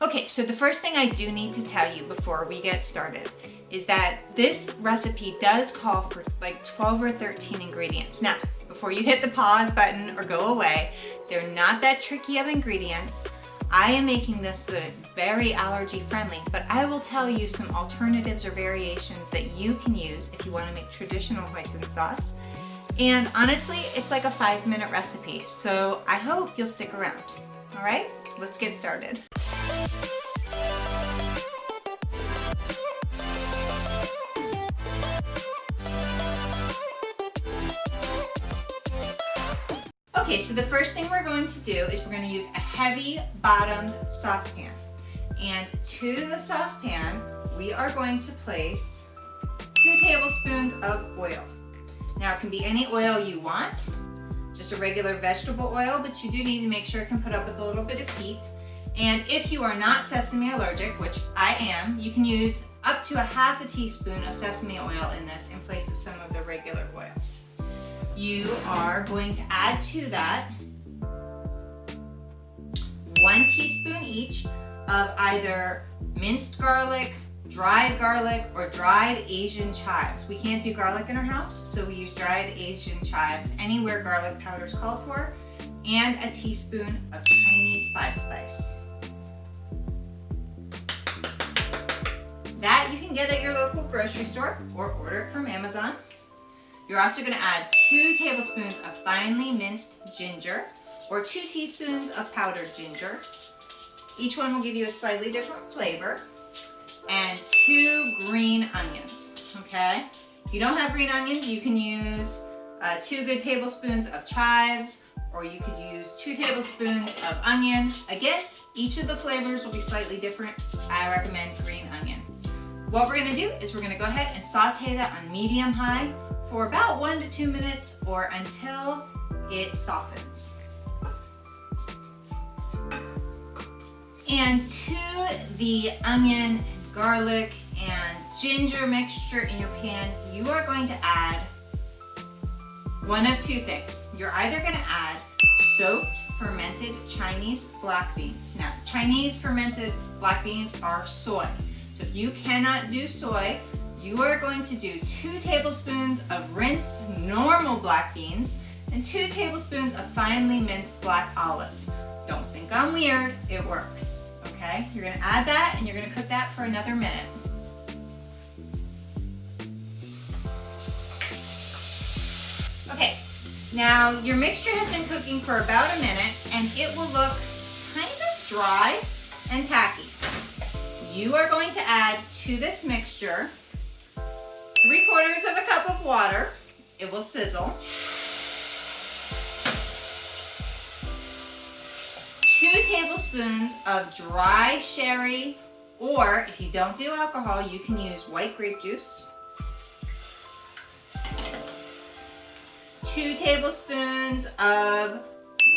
Okay, so the first thing I do need to tell you before we get started is that this recipe does call for like 12 or 13 ingredients. Now, before you hit the pause button or go away, they're not that tricky of ingredients. I am making this so that it's very allergy friendly, but I will tell you some alternatives or variations that you can use if you want to make traditional hoisin sauce. And honestly, it's like a 5-minute recipe, so I hope you'll stick around. All right, let's get started. Okay, so the first thing we're going to do is we're going to use a heavy bottomed saucepan. And to the saucepan, we are going to place 2 tablespoons of oil. Now it can be any oil you want, just a regular vegetable oil, but you do need to make sure it can put up with a little bit of heat. And if you are not sesame allergic, which I am, you can use up to a ½ teaspoon of sesame oil in this in place of some of the regular oil. You are going to add to that 1 teaspoon each of either minced garlic, dried garlic, or dried Asian chives. We can't do garlic in our house, so we use dried Asian chives anywhere garlic powder is called for, and a teaspoon of Chinese 5-spice. That you can get at your local grocery store or order it from Amazon. You're also going to add 2 tablespoons of finely minced ginger, or 2 teaspoons of powdered ginger. Each one will give you a slightly different flavor. And 2 green onions, okay? If you don't have green onions, you can use 2 good tablespoons of chives, or you could use 2 tablespoons of onion. Again, each of the flavors will be slightly different. I recommend green onion. What we're gonna do is we're gonna go ahead and saute that on medium-high for about 1 to 2 minutes, or until it softens. And to the onion, garlic, and ginger mixture in your pan, you are going to add one of 2 things. You're either going to add soaked fermented Chinese black beans. Now, Chinese fermented black beans are soy. So if you cannot do soy, you are going to do 2 tablespoons of rinsed normal black beans and 2 tablespoons of finely minced black olives. Don't think I'm weird, it works. Okay, you're going to add that and you're going to cook that for another minute. Okay, now your mixture has been cooking for about a minute and it will look kind of dry and tacky. You are going to add to this mixture 3/4 cup of water. It will sizzle. 2 tablespoons of dry sherry, or if you don't do alcohol, you can use white grape juice. 2 tablespoons of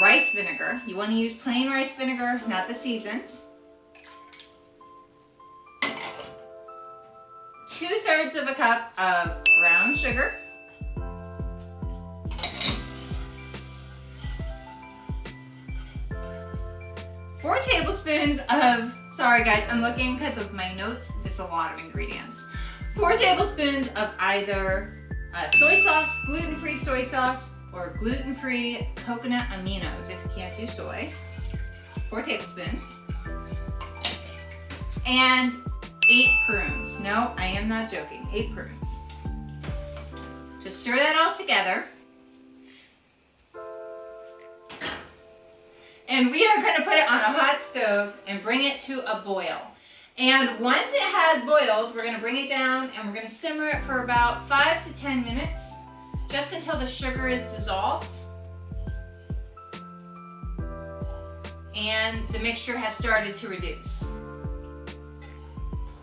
rice vinegar. You want to use plain rice vinegar, not the seasoned. 2/3 cup of brown sugar. 4 tablespoons of, sorry guys, I'm looking because of my notes, this is a lot of ingredients. 4 tablespoons of either soy sauce, gluten-free soy sauce, or gluten-free coconut aminos if you can't do soy. 4 tablespoons. And 8 prunes. No, I am not joking. 8 prunes. Just stir that all together. And we are going to put it on a hot stove and bring it to a boil. And once it has boiled, we're going to bring it down and we're going to simmer it for about 5 to 10 minutes, just until the sugar is dissolved and the mixture has started to reduce.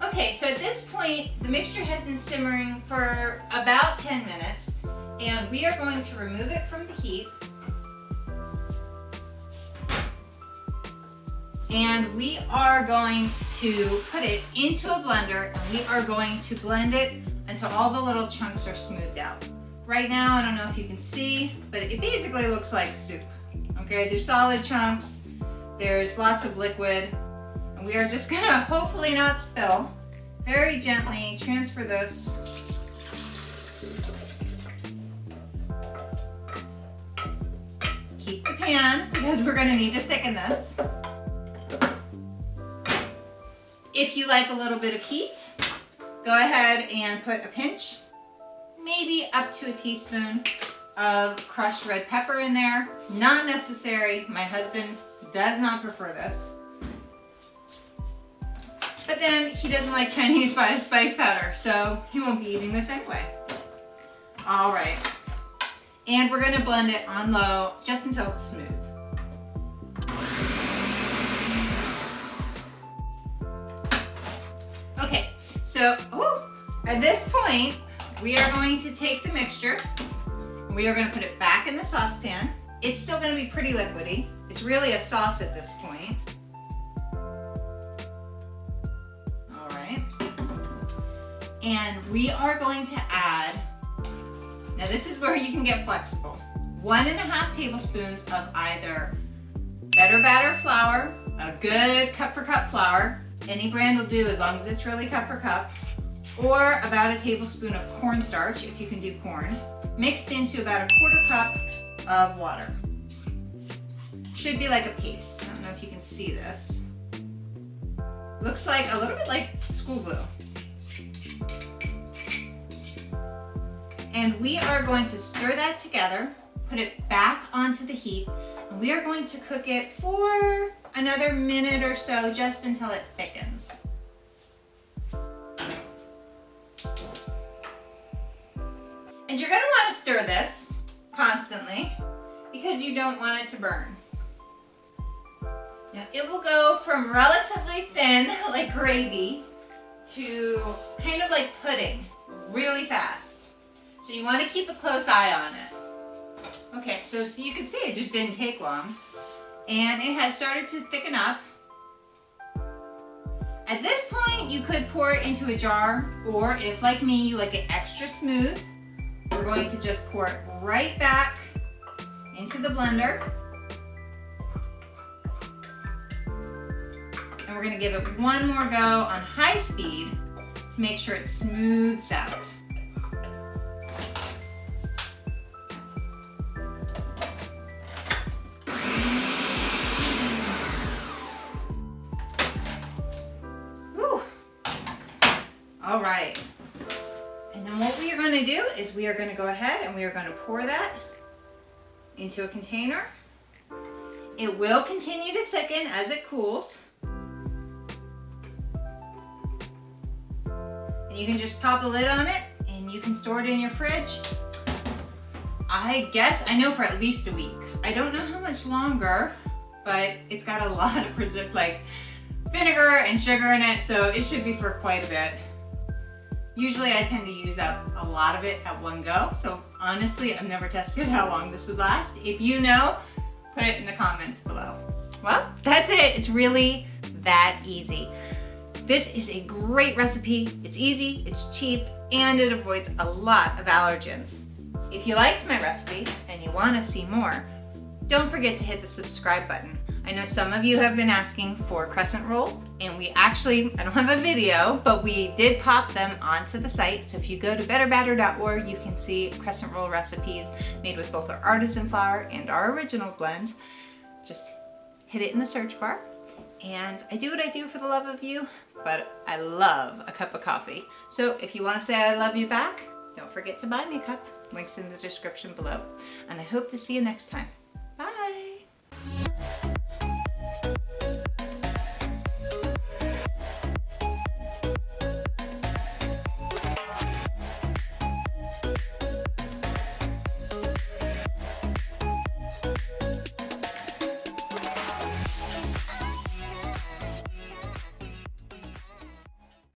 Okay, so at this point, the mixture has been simmering for about 10 minutes, and we are going to remove it from the heat. And we are going to put it into a blender, and we are going to blend it until all the little chunks are smoothed out. Right now, I don't know if you can see, but it basically looks like soup. Okay, there's solid chunks, there's lots of liquid, and And we are just gonna hopefully not spill. Very gently transfer this. Keep the pan because we're gonna need to thicken this. If you like a little bit of heat, go ahead and put a pinch, maybe up to a teaspoon of crushed red pepper in there. Not necessary. My husband does not prefer this. But then he doesn't like Chinese spice powder, so he won't be eating this anyway. All right. And we're gonna blend it on low just until it's smooth. Okay, so at this point, we are going to take the mixture and we are going to put it back in the saucepan. It's still going to be pretty liquidy. It's really a sauce at this point. All right. And we are going to add, now this is where you can get flexible, 1.5 tablespoons of either better batter flour, a good cup for cup flour, any brand will do as long as it's really cup for cup, or about a tablespoon of cornstarch if you can do corn, mixed into about 1/4 cup of water. Should be like a paste. I don't know if you can see this. Looks like a little bit like school glue. And we are going to stir that together, put it back onto the heat, and we are going to cook it for another minute or so, just until it thickens. And you're gonna wanna stir this constantly because you don't want it to burn. Now it will go from relatively thin, like gravy, to kind of like pudding, really fast. So you wanna keep a close eye on it. Okay, so you can see it just didn't take long. And it has started to thicken up. At this point, you could pour it into a jar, or if like me, you like it extra smooth, we're going to just pour it right back into the blender. And we're gonna give it one more go on high speed to make sure it smooths out. All right, and then what we are going to do is we are going to go ahead and we are going to pour that into a container. It will continue to thicken as it cools. And you can just pop a lid on it and you can store it in your fridge. I guess, I know for at least a week. I don't know how much longer, but it's got a lot of vinegar and sugar in it, so it should be for quite a bit. Usually I tend to use up a lot of it at one go, so honestly, I've never tested how long this would last. If you know, put it in the comments below. Well, that's it. It's really that easy. This is a great recipe. It's easy, it's cheap, and it avoids a lot of allergens. If you liked my recipe and you want to see more, don't forget to hit the subscribe button. I know some of you have been asking for crescent rolls, and we actually, I don't have a video, but we did pop them onto the site. So if you go to betterbatter.org, you can see crescent roll recipes made with both our artisan flour and our original blend. Just hit it in the search bar. And I do what I do for the love of you, but I love a cup of coffee. So if you want to say I love you back, don't forget to buy me a cup. Links in the description below. And I hope to see you next time.